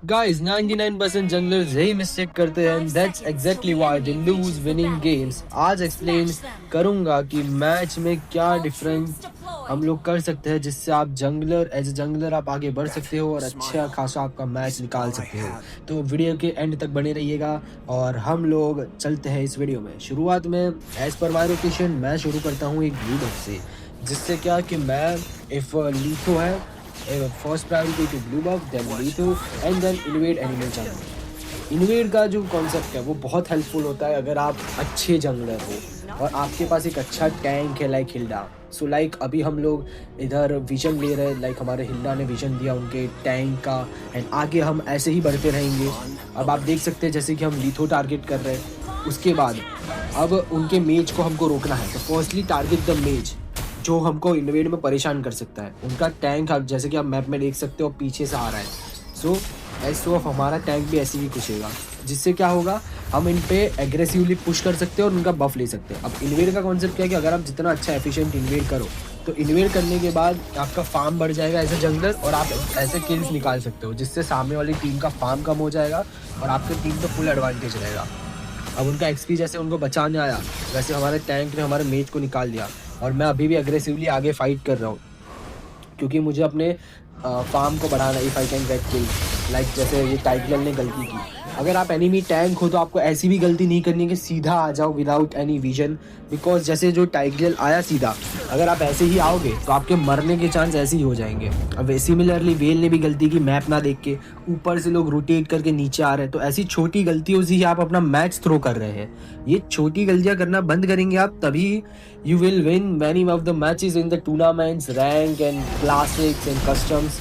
Guys, 99% जंगलर्स यही mistake करते हैं। That's exactly why they lose winning games. आज एक्सप्लेन करूंगा कि मैच में क्या डिफरेंस हम लोग कर सकते हैं जिससे आप जंगलर एज ए जंगलर आप आगे बढ़ सकते हो और अच्छा खासा आपका मैच निकाल सकते हो। तो वीडियो के एंड तक बने रहिएगा और हम लोग चलते हैं इस वीडियो में। शुरुआत में एज पर माय रोटेशन मैं शुरू करता हूँ एक ब्लू बफ से, जिससे क्या कि मैं इफ लीथो है first priority to blue buff, then litho and then invade animal jungle. Invade का जो कॉन्सेप्ट है वो बहुत हेल्पफुल होता है अगर आप अच्छे जंगलर हो और आपके पास एक अच्छा टैंक है लाइक हिल्डा। सो लाइक अभी हम लोग इधर विजन ले रहे हैं, लाइक हमारे हिल्डा ने विजन दिया उनके टैंक का एंड आगे हम ऐसे ही बढ़ते रहेंगे। अब आप देख सकते हैं जैसे कि हम लीथो टारगेट कर रहे हैं, उसके बाद अब उनके मेज को हमको रोकना है। तो फर्स्टली टारगेट द मेज जो हमको इन्वेड में परेशान कर सकता है। उनका टैंक आप जैसे कि आप मैप में देख सकते हो पीछे से आ रहा है। सो हमारा टैंक भी ऐसे ही घुसेगा, जिससे क्या होगा हम इन पे एग्रेसिवली पुश कर सकते हैं और उनका बफ ले सकते हैं। अब इन्वेड का कॉन्सेप्ट क्या है कि अगर आप जितना अच्छा एफिशिएंट इन्वेड करो तो इन्वेड करने के बाद आपका फार्म बढ़ जाएगा एज ए जंगलर और आप ऐसे किल्स निकाल सकते हो, जिससे सामने वाली टीम का फार्म कम हो जाएगा और आपकी टीम को फुल एडवांटेज रहेगा। अब उनका एक्सपी जैसे उनको बचाने आया वैसे हमारे टैंक ने हमारे मेज को निकाल दिया और मैं अभी भी अग्रेसिवली आगे फाइट कर रहा हूँ क्योंकि मुझे अपने फार्म को बढ़ाना। If I can get kill like जैसे ये टाइगरल ने गलती की। अगर आप एनिमी टैंक हो तो आपको ऐसी भी गलती नहीं करनी है कि सीधा आ जाओ विदाउट एनी विजन, बिकॉज जैसे जो टाइगरल आया सीधा, अगर आप ऐसे ही आओगे तो आपके मरने के चांस ऐसे ही हो जाएंगे। अब सिमिलरली वेल ने भी गलती की मैप ना देख के, ऊपर से लोग रोटेट करके नीचे आ रहे हैं। तो ऐसी छोटी गलतियों से ही आप अपना मैच थ्रो कर रहे हैं। ये छोटी गलतियां करना बंद करेंगे आप, तभी you will win many of the matches in the tournaments, rank and classics and customs.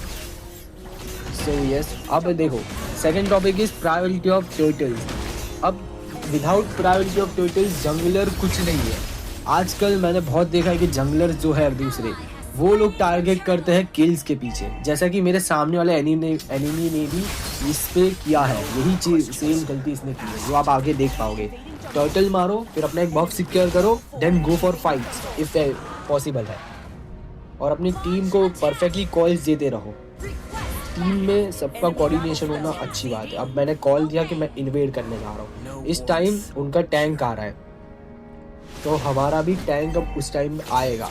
So yes, अब देखो second topic is priority of turtles. अब without priority of turtles jungler कुछ नहीं है। आजकल मैंने बहुत देखा है कि जंगलर जो है दूसरे वो लोग टारगेट करते हैं किल्स के पीछे, जैसा कि मेरे सामने वाले एनिमी ने भी इस पे किया है। यही चीज सेम गलती इसने की है जो आप आगे देख पाओगे। टर्टल मारो, फिर अपना एक बफ सिक्योर करो, then go for fights if possible है, और अपनी टीम को परफेक्टली कॉल्स देते रहो। टीम में सबका कोऑर्डिनेशन होना अच्छी बात है। अब मैंने कॉल दिया कि मैं इन्वेड करने जा रहा हूँ, इस टाइम उनका टैंक आ रहा है तो हमारा भी टैंक अब उस टाइम में आएगा।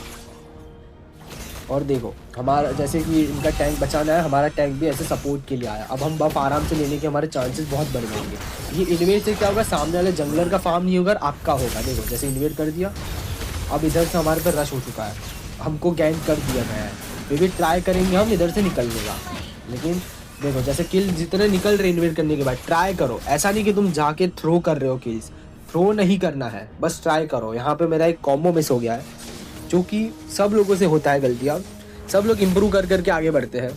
और देखो हमारा जैसे कि इनका टैंक बचाना है, हमारा टैंक भी ऐसे सपोर्ट के लिए आया। अब हम बफ आराम से लेने के हमारे चांसेस बहुत बढ़ जाएंगे। ये इन्वेड से क्या होगा, सामने वाले जंगलर का फार्म नहीं होगा, आपका होगा। देखो जैसे इन्वेड कर दिया, अब इधर से हमारे पर रश हो चुका है, हमको गैंग कर दिया गया है। फिर भी ट्राई करेंगे हम इधर से निकलने का, लेकिन देखो जैसे किल जितने निकल रहे इन्वेड करने के बाद ट्राई करो। ऐसा नहीं कि तुम जाके थ्रो कर रहे हो, किल्स थ्रो नहीं करना है, बस ट्राई करो। यहाँ पे मेरा एक कॉम्बो मिस हो गया है, जो कि सब लोगों से होता है गलतियाँ। सब लोग इम्प्रूव कर करके आगे बढ़ते हैं,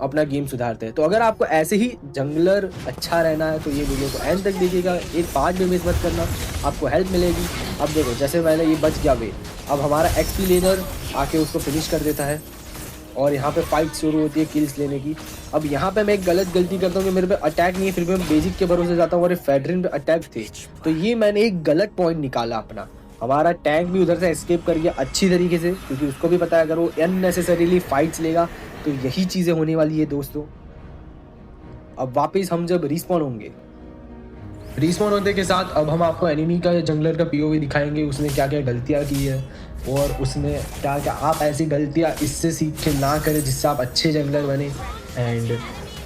अपना गेम सुधारते हैं। तो अगर आपको ऐसे ही जंगलर अच्छा रहना है तो ये वीडियो को एंड तक देखिएगा, एक पार्ट भी मिस मत करना, आपको हेल्प मिलेगी। अब देखो जैसे मैंने ये बच गया वे, अब हमारा एक्सपी लेनर आके उसको फिनिश कर देता है और यहाँ पे फाइट शुरू होती है किल्स लेने की। अब यहाँ पे मैं एक गलत गलती करता हूँ कि मेरे पे अटैक नहीं है, फिर भी मैं बेजिक के भरोसे जाता हूँ और फेडरिन पे अटैक थे, तो ये मैंने एक गलत पॉइंट निकाला अपना। हमारा टैंक भी उधर से एस्केप कर गया अच्छी तरीके से, क्योंकि उसको भी पता है अगर वो अननेसेसरीली फाइट्स लेगा तो यही चीज़ें होने वाली है दोस्तों। अब वापस हम जब रिस्पॉन होंगे, रिस्पॉन होने के साथ अब हम आपको एनिमी का या जंगलर का पीओवी दिखाएंगे, उसने क्या क्या गलतियाँ की है और उसने क्या क्या, आप ऐसी गलतियाँ इससे सीख के ना करें जिससे आप अच्छे जंगलर बने। एंड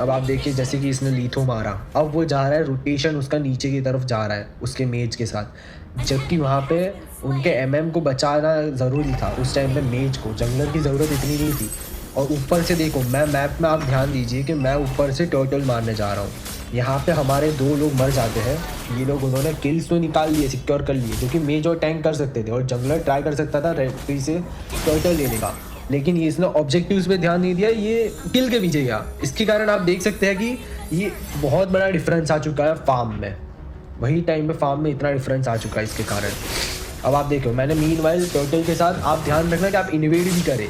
अब आप देखिए जैसे कि इसने लीथो मारा, अब वो जा रहा है रोटेशन उसका नीचे की तरफ जा रहा है उसके मेज के साथ, जबकि वहाँ पे उनके एमएम को बचाना ज़रूरी था उस टाइम पे, मेज को जंगलर की ज़रूरत इतनी नहीं थी। और ऊपर से देखो मैं मैप में आप ध्यान दीजिए कि मैं ऊपर से टर्टल मारने जा रहा हूँ, यहाँ पे हमारे 2 लोग मर जाते हैं। ये लोग उन्होंने किल्स तो निकाल लिए, सिक्योर कर लिए, जो कि मेज और टैंक कर सकते थे और जंगलर ट्राई कर सकता था रेफरी से टर्टल लेने का, लेकिन ये इसने ऑब्जेक्टिव्स पे ध्यान नहीं दिया, ये किल के पीछे गया। इसके कारण आप देख सकते हैं कि ये बहुत बड़ा डिफरेंस आ चुका है फार्म में, वही टाइम पे फार्म में इतना डिफरेंस आ चुका है इसके कारण। अब आप देखो मैंने मीनवाइल टर्टल के साथ आप ध्यान रखना कि आप इन्वेड भी करें,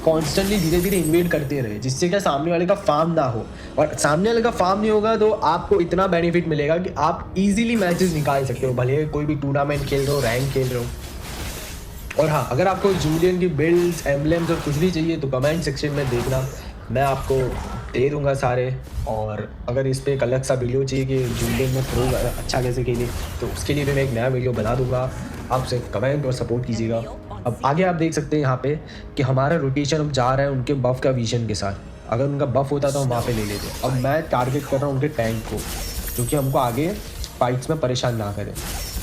कॉन्स्टेंटली धीरे धीरे इन्वेड करते रहे, जिससे क्या सामने वाले का फार्म ना हो। और सामने वाले का फार्म नहीं होगा तो आपको इतना बेनिफिट मिलेगा कि आप इजीली मैचेस निकाल सकते हो, भले कोई भी टूर्नामेंट खेल रहे हो, रैंक खेल रहे हो। और हाँ, अगर आपको जूलियन की बिल्ड्स, एम्बलेम्स और कुछ भी चाहिए तो कमेंट सेक्शन में देखना, मैं आपको दे दूंगा सारे। और अगर इस पर एक अलग सा वीडियो चाहिए कि जूलियन में प्रो अच्छा कैसे खेले, तो उसके लिए भी मैं एक नया वीडियो बना दूंगा। आपसे कमेंट और सपोर्ट कीजिएगा। अब आगे आप देख सकते हैं यहाँ पे कि हमारा रोटेशन अब जा रहा है उनके बफ का विजन के साथ। अगर उनका बफ होता तो हम वहाँ पे ले लेते। अब मैं टारगेट कर रहा हूँ उनके टैंक को, क्योंकि हमको आगे फाइट्स में परेशान ना करें।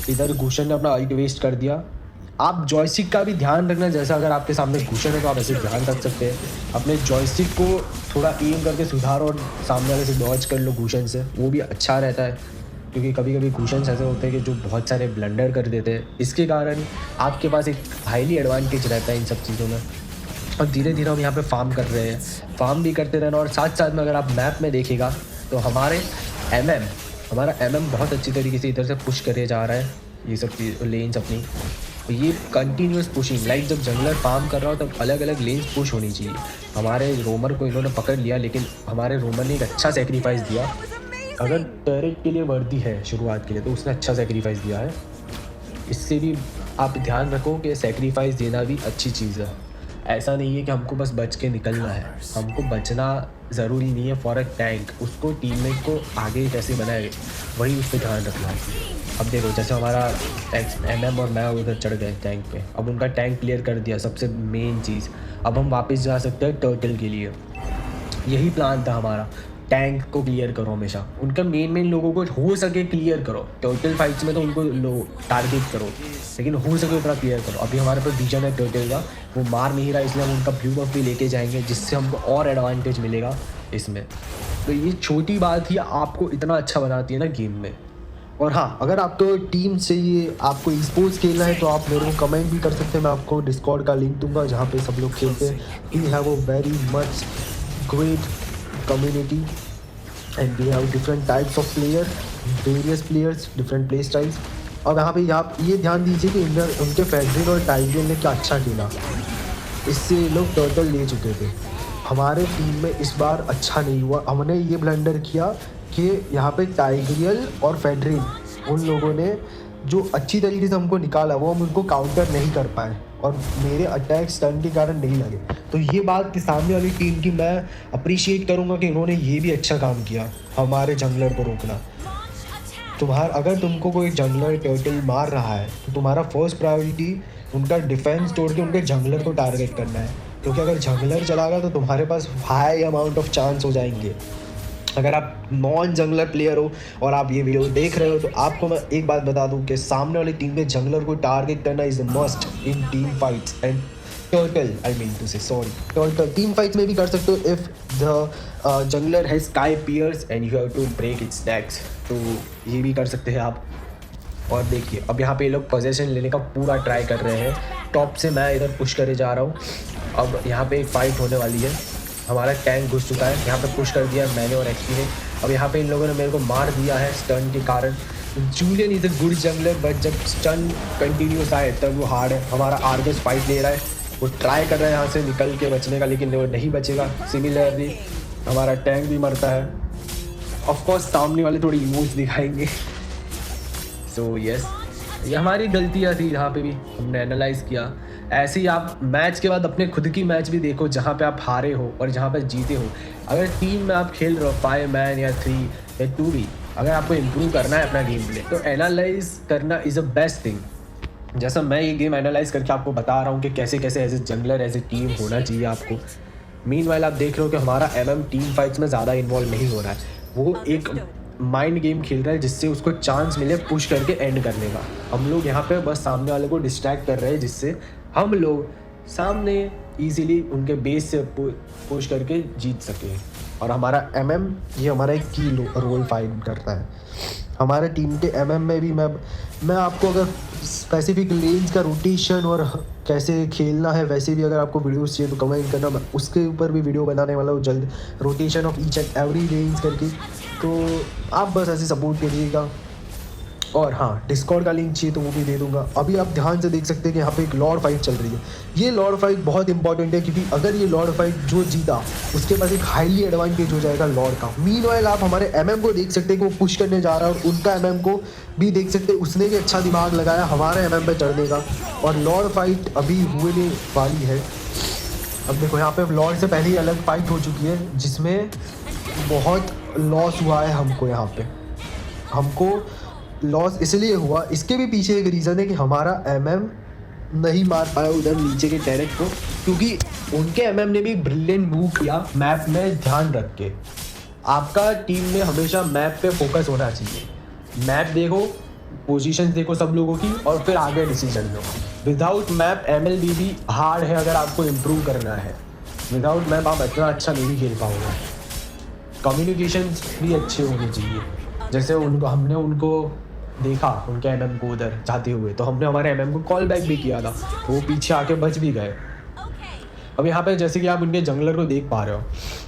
इधर गुशन ने अपना अल्ट वेस्ट कर दिया। आप जॉयस्टिक का भी ध्यान रखना, जैसा अगर आपके सामने गुशन है तो आप ऐसे ध्यान रख सकते हैं। अपने जॉयस्टिक को थोड़ा एम करके सुधारो और सामने वाले से डॉज कर लो गुशन से, वो भी अच्छा रहता है। क्योंकि कभी कभी गुशन्स ऐसे होते हैं कि जो बहुत सारे ब्लंडर कर देते हैं, इसके कारण आपके पास एक हाईली एडवांटेज रहता है इन सब चीज़ों में। और धीरे धीरे हम यहाँ पे फार्म कर रहे हैं, फार्म भी करते रहना। और साथ साथ में अगर आप मैप में देखिएगा तो हमारा एमएम बहुत अच्छी तरीके से इधर से पुश करे जा रहा है ये सब लेन्स अपनी। तो ये कंटिन्यूस पुशिंग, लाइक जब जंगलर फार्म कर रहा हो तब अलग अलग लेन्स पुश होनी चाहिए। हमारे रोमर को इन्होंने पकड़ लिया, लेकिन हमारे रोमर ने एक अच्छा सेक्रीफाइस दिया। अगर टर्रेट के लिए वर्दी है शुरुआत के लिए तो उसने अच्छा सेक्रीफाइस दिया है। इससे भी आप ध्यान रखो कि सेक्रीफाइस देना भी अच्छी चीज़ है। ऐसा नहीं है कि हमको बस बच के निकलना है, हमको बचना ज़रूरी नहीं है फॉर अ टैंक। उसको टीममेट को आगे कैसे बनाए वही उस पर ध्यान रखना है। अब देखो जैसे हमारा एमएम और मैं उधर चढ़ गए टैंक पे, अब उनका टैंक क्लियर कर दिया, सबसे मेन चीज़। अब हम वापस जा सकते हैं टर्टल के लिए। यही प्लान था हमारा, टैंक को क्लियर करो हमेशा, उनका मेन लोगों को हो सके क्लियर करो। टर्टल फाइट्स में तो उनको टारगेट करो, लेकिन हो सके उतना क्लियर करो। अभी हमारे पास विजन है टर्टल का, वो मार नहीं रहा, इसलिए हम उनका ब्लू बफ भी लेके जाएंगे, जिससे हमको और एडवांटेज मिलेगा इसमें। तो ये छोटी बात ही आपको इतना अच्छा बनाती है ना गेम में। और हाँ, अगर आपको टीम चाहिए, आपको स्पोर्ट्स खेलना है तो आप मेरे को कमेंट भी कर सकते हैं। मैं आपको डिस्कॉर्ड का लिंक दूंगा जहाँ पे सब लोग खेलते हैं। We have a very much great community and we have different types of player, various players, different play styles। अब यहाँ पे आप ये ध्यान दीजिए कि उनके फेडरिन और टाइग्रियल ने क्या अच्छा खेला, इससे ये लोग टर्टल ले चुके थे। हमारे टीम में इस बार अच्छा नहीं हुआ, हमने ये ब्लंडर किया कि यहाँ पे टाइग्रियल और फेडरिन उन लोगों ने जो अच्छी तरीके से हमको निकाला वो हम उनको काउंटर नहीं कर पाए और मेरे अटैक स्टन के कारण नहीं लगे। तो ये बात कि सामने वाली टीम की मैं अप्रिशिएट करूँगा कि उन्होंने ये भी अच्छा काम किया हमारे जंगलर को रोकना। अगर तुमको कोई जंगलर टर्टल मार रहा है तो तुम्हारा फर्स्ट प्रायोरिटी उनका डिफेंस तोड़ के उनके जंगलर को टारगेट करना है, क्योंकि अगर जंगलर चला गया तो तुम्हारे पास हाई अमाउंट ऑफ चांस हो जाएंगे। अगर आप नॉन जंगलर प्लेयर हो और आप ये वीडियो देख रहे हो तो आपको मैं एक बात बता दूं कि सामने वाली टीम के जंगलर को टारगेट करना is must in team fights and turtle team fights में भी कर सकते हो if the jungler has sky pierce and you have to break its necks, तो ये भी कर सकते हैं आप। और देखिए अब यहाँ पे ये लोग पोजीशन लेने का पूरा ट्राई कर रहे हैं, टॉप से मैं इधर पुश करे जा रहा हूँ। अब यहाँ पे एक फाइट होने वाली है, हमारा टैंक घुस चुका है, यहाँ पे पुश कर दिया मैंने और एक्सपी ने। अब यहाँ पे इन लोगों ने मेरे को मार दिया है स्टन के कारण। Julian is a good jungler but जब स्टन कंटिन्यूस आए तब वो हार्ड है। हमारा आर्गस फाइट ले रहा है, वो ट्राई कर रहा है यहाँ से निकल के बचने का, लेकिन वो नहीं बचेगा। सिमिलरली हमारा टैंक भी मरता है। ऑफकोर्स सामने वाले थोड़ी इमोज दिखाएंगे। सो यस, ये हमारी गलतियाँ थी, यहाँ पे भी हमने एनालाइज किया। ऐसे ही आप मैच के बाद अपने खुद की मैच भी देखो जहाँ पे आप हारे हो और जहाँ पे जीते हो। अगर टीम में आप खेल रहे हो 5 मैन या 3 या 2 भी, अगर आपको इम्प्रूव करना है अपना गेम प्ले तो एनालाइज करना इज़ अ बेस्ट थिंग। जैसा मैं ये गेम एनालाइज करके आपको बता रहा हूँ कि कैसे कैसे as a jungler as a team होना चाहिए आपको। मीनवाइल आप देख रहे हो कि हमारा एमएम टीम फाइट्स में ज़्यादा इन्वॉल्व नहीं हो रहा है, वो एक माइंड गेम खेल रहा है जिससे उसको चांस मिले पुश करके एंड करने का। हम लोग यहाँ पे बस सामने वाले को डिस्ट्रैक्ट कर रहे हैं जिससे हम लोग सामने इजीली उनके बेस से पुश करके जीत सके। और हमारा एमएम ये हमारा एक की रोल फाइट करता है। हमारे टीम के एमएम में भी मैं आपको अगर स्पेसिफिक लेन्स का रोटेशन और कैसे खेलना है वैसे भी अगर आपको वीडियोस चाहिए तो कमेंट करना, मैं उसके ऊपर भी वीडियो बनाने वाला हूँ जल्द, rotation of each and every lens करके। तो आप बस ऐसे सपोर्ट करिएगा। और हाँ, डिस्कॉर्ड का लिंक चाहिए तो वो भी दे दूंगा। अभी आप ध्यान से देख सकते हैं कि यहाँ पे एक लॉर्ड फाइट चल रही है। ये लॉर्ड फाइट बहुत इंपॉर्टेंट है क्योंकि अगर ये लॉर्ड फाइट जो जीता उसके पास एक हाईली एडवांटेज हो जाएगा लॉर्ड का। मीनवाइल आप हमारे एमएम को देख सकते हैं कि वो पुश करने जा रहा है और उनका एमएम को भी देख सकते हैं, उसने भी अच्छा दिमाग लगाया हमारे एमएम पे चढ़ने का। और लॉर्ड फाइट अभी होने वाली है। अब देखो यहाँ पे लॉर्ड से पहले ही अलग फाइट हो चुकी है जिसमें बहुत लॉस हुआ है हमको यहाँ पे। हमको लॉस इसलिए हुआ, इसके भी पीछे एक रीज़न है कि हमारा एमएम नहीं मार पाया उधर नीचे के टैरेट को, क्योंकि उनके एमएम ने भी ब्रिलियंट मूव किया मैप में ध्यान रख के। आपका टीम में हमेशा मैप पे फोकस होना चाहिए। मैप देखो, पोजीशंस देखो सब लोगों की, और फिर आगे डिसीजन लो। विदाउट मैप एमएलबी भी हार्ड है अगर आपको इम्प्रूव करना है। विदाउट मैप आप इतना अच्छा नहीं खेल पाओगे। कम्युनिकेशन भी अच्छे होने चाहिए। जैसे हमने उनको देखा, उनके एमएम को उधर जाते हुए, तो हमने हमारे एमएम को कॉल बैक भी किया था, वो पीछे आके बच भी गए। अब यहाँ पे जैसे कि आप उनके जंगलर को देख पा रहे हो,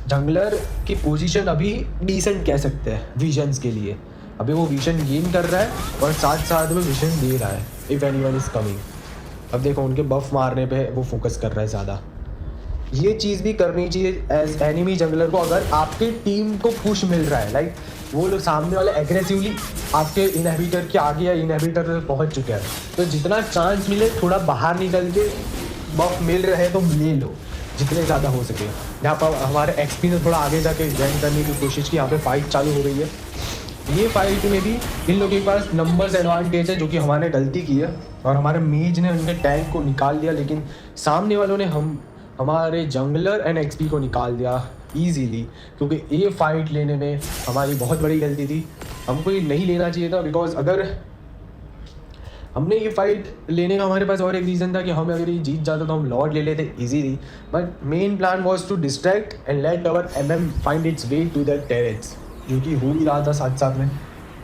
जंगलर की पोजीशन अभी डिसेंट कह सकते हैं विजन्स के लिए। अभी वो विजन गेन कर रहा है और साथ साथ में विजन दे रहा है इफ़ एनीवन इज़ कमिंग। अब देखो उनके बफ मारने पे वो फोकस कर रहा है ज़्यादा। ये चीज़ भी करनी चाहिए एज एनिमी जंगलर को, अगर आपके टीम को पुश मिल रहा है। लाइक वो लोग सामने वाले एग्रेसिवली आपके इनहिबिटर के आगे या इनहिबिटर तक पहुंच चुके हैं, तो जितना चांस मिले थोड़ा बाहर निकल के बफ मिल रहे तो ले लो जितने ज़्यादा हो सके। यहाँ पर हमारे एक्सपी ने थोड़ा आगे जाके जॉइन करने की कोशिश की। यहाँ पे फाइट चालू हो गई है। ये फाइट में भी इन लोगों के पास नंबर्स एडवांटेज है, जो कि हमारे गलती की है, और हमारे मेज ने उनके टैंक को निकाल दिया, लेकिन सामने वालों ने हमारे जंगलर एंड एक्सपी को निकाल दिया ईजीली, क्योंकि ये फाइट लेने में हमारी बहुत बड़ी गलती थी। हमको ये नहीं लेना चाहिए था, बिकॉज अगर हमने ये फाइट लेने का हमारे पास और एक रीज़न था कि हम अगर ये जीत जाता तो हम लॉर्ड ले लेते easily, but main plan was to distract and let our MM find its way to the turrets, जो कि हो ही रहा था साथ साथ में,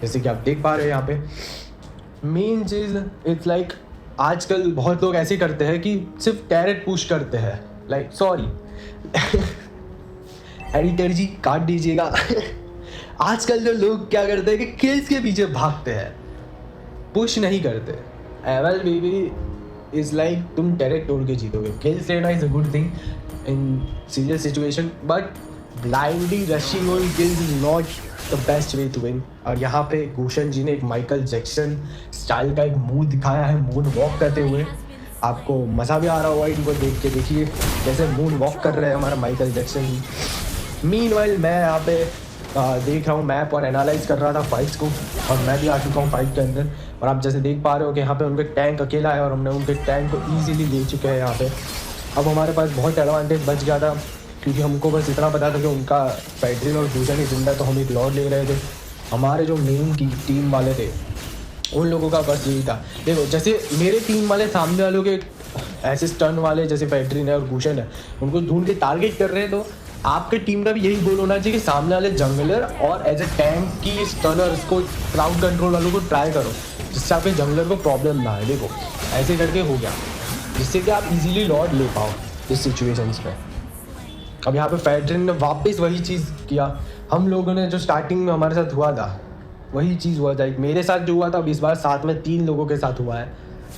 जैसे कि आप देख पा रहे हैं यहाँ पे। मेन चीज़ इट्स लाइक आजकल बहुत लोग ऐसे करते हैं कि सिर्फ टेरेट पुश करते हैं। लाइक सॉरी एडिटर जी काट दीजिएगा आजकल जो लोग क्या करते हैं कि किल्स के पीछे भागते हैं, पुश नहीं करते। एवल बेबी इज लाइक तुम टेरेट तोड़ के जीतोगे। किल्स लेना is a good thing in serious situation, but blindly rushing on kills is not the best way to win. और यहाँ पे भूषण जी ने एक माइकल जैक्सन स्टाइल का एक मूव दिखाया है मून वॉक करते हुए। आपको मज़ा भी आ रहा होगा इनको देख के। देखिए कैसे मून वॉक कर रहे हैं हमारा माइकल जैक्सन जी। मीनवाइल मैं यहाँ पे देख रहा हूँ मैप और एनालाइज कर रहा था फाइट्स को, और मैं भी आ चुका हूँ फाइट के अंदर। और आप जैसे देख पा रहे हो कि यहाँ पे उनके टैंक अकेला है और हमने उनके टैंक को ईजिली ले चुके हैं यहाँ पे। अब हमारे पास बहुत एडवांटेज बच गया था, क्योंकि हमको बस इतना पता था कि उनका फेडरिन और भूषण ही जिंदा, तो हम एक लॉर्ड ले रहे थे। हमारे जो मेन की टीम वाले थे उन लोगों का बस यही था। देखो जैसे मेरे टीम वाले सामने वालों के ऐसे स्टन वाले जैसे फेडरिन है और भूषण है, उनको ढूंढ के टारगेट कर रहे हैं, तो आपके टीम का भी यही गोल होना चाहिए कि सामने वाले जंगलर और एज ए टैंक की स्टनर्स को, क्राउड कंट्रोल वालों को ट्राई करो, जिससे आपके जंगलर को प्रॉब्लम ना है। देखो ऐसे करके हो गया, जिससे कि आप इजीली लॉर्ड ले पाओ इस सिचुएशंस में। अब यहाँ पे फेडरिन ने वापस वही चीज़ किया, हम लोगों ने जो स्टार्टिंग में हमारे साथ हुआ था वही चीज़ हुआ था। मेरे साथ जो हुआ था अब इस बार साथ में 3 लोगों के साथ हुआ है।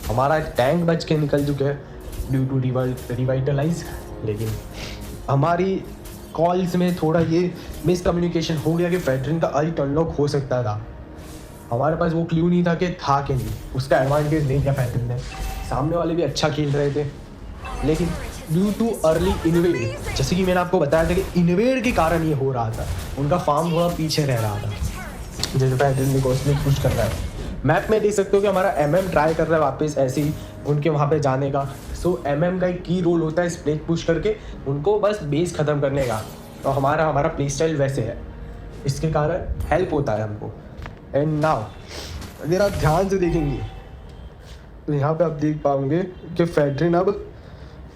हमारा टैंक बच के निकल चुके हैं ड्यू टू रिवाइटलाइज, लेकिन हमारी कॉल्स में थोड़ा ये मिसकम्युनिकेशन हो गया कि फेडरिन का अल्ट अनलॉक हो सकता था। हमारे पास वो क्लू नहीं था कि था कि नहीं, उसका एडवांटेज ले लिया फेडरिन ने। सामने वाले भी अच्छा खेल रहे थे, लेकिन ड्यू टू अर्ली इन्वेड, जैसे कि मैंने आपको बताया था कि इन्वेड के कारण ये हो रहा था, उनका फार्म थोड़ा पीछे रह रहा था। जैसे फेडरिन ने कॉस्मिक पुश कर रहा है, मैप में देख सकते हो कि हमारा एमएम ट्राई कर रहा है वापस ऐसे ही उनके वहाँ पे जाने का। सो एमएम का एक की रोल होता है स्प्लिट पुश करके उनको बस बेस ख़त्म करने का, तो हमारा प्ले स्टाइल वैसे है, इसके कारण हेल्प होता है हमको। एंड नाउ अगर आप ध्यान से देखेंगे तो यहाँ पे आप देख पाओगे कि फेडरिन अब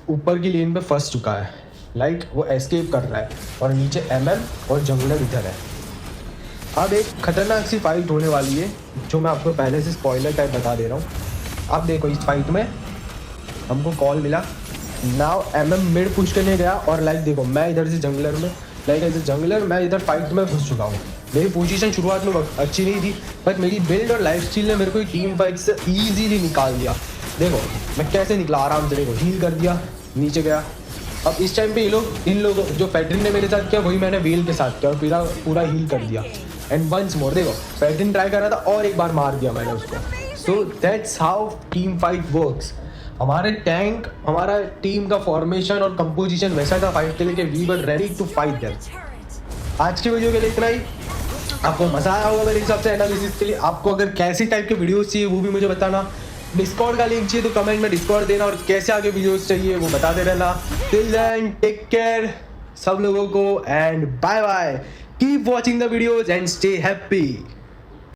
ऊपर की लेन पे फंस चुका है। लाइक वो एस्केप कर रहा है और नीचे एमएम और जंगलर इधर है। अब एक खतरनाक सी फाइट होने वाली है, जो मैं आपको पहले से स्पॉइलर टाइप बता दे रहा हूँ। आप देखो इस फाइट में हमको कॉल मिला, नाउ एमएम मिड पुश करने गया, और लाइक देखो मैं इधर से जंगलर में, लाइक एज ए जंगलर मैं इधर फाइट में घुस चुका हूँ। मेरी पोजीशन शुरुआत में अच्छी नहीं थी, बट मेरी बिल्ड और लाइफ स्टाइल ने मेरे को टीम फाइट से ईजीली निकाल दिया। देखो मैं कैसे निकला आराम से, देखो हील कर दिया, नीचे गया। अब इस टाइम पे इन लोग जो फेडरिन ने मेरे साथ किया वही मैंने वेल के साथ किया और पूरा हील कर दिया। एंड वंस मोर देखो फेडरिन ट्राई कर रहा था और एक बार मार दिया मैंने उसको। So that's how team fight works. हमारे टैंक, हमारा टीम का फॉर्मेशन और कंपोजिशन वैसा था फाइट के लिए कि we were ready to fight them. आज की वीडियो के लिए इतना ही। आपको मजा आया होगा मेरे हिसाब से एनालिसिस के लिए। आपको अगर कैसी टाइप के वीडियोस चाहिए वो भी मुझे बताना। डिस्कॉर्ड का लिंक चाहिए तो कमेंट में डिस्कॉर्ड देना, और कैसे आगे वीडियोस चाहिए वो बताते रहना। टिल देन टेक केयर सब लोगों को, and bye bye. Keep watching the videos and stay happy.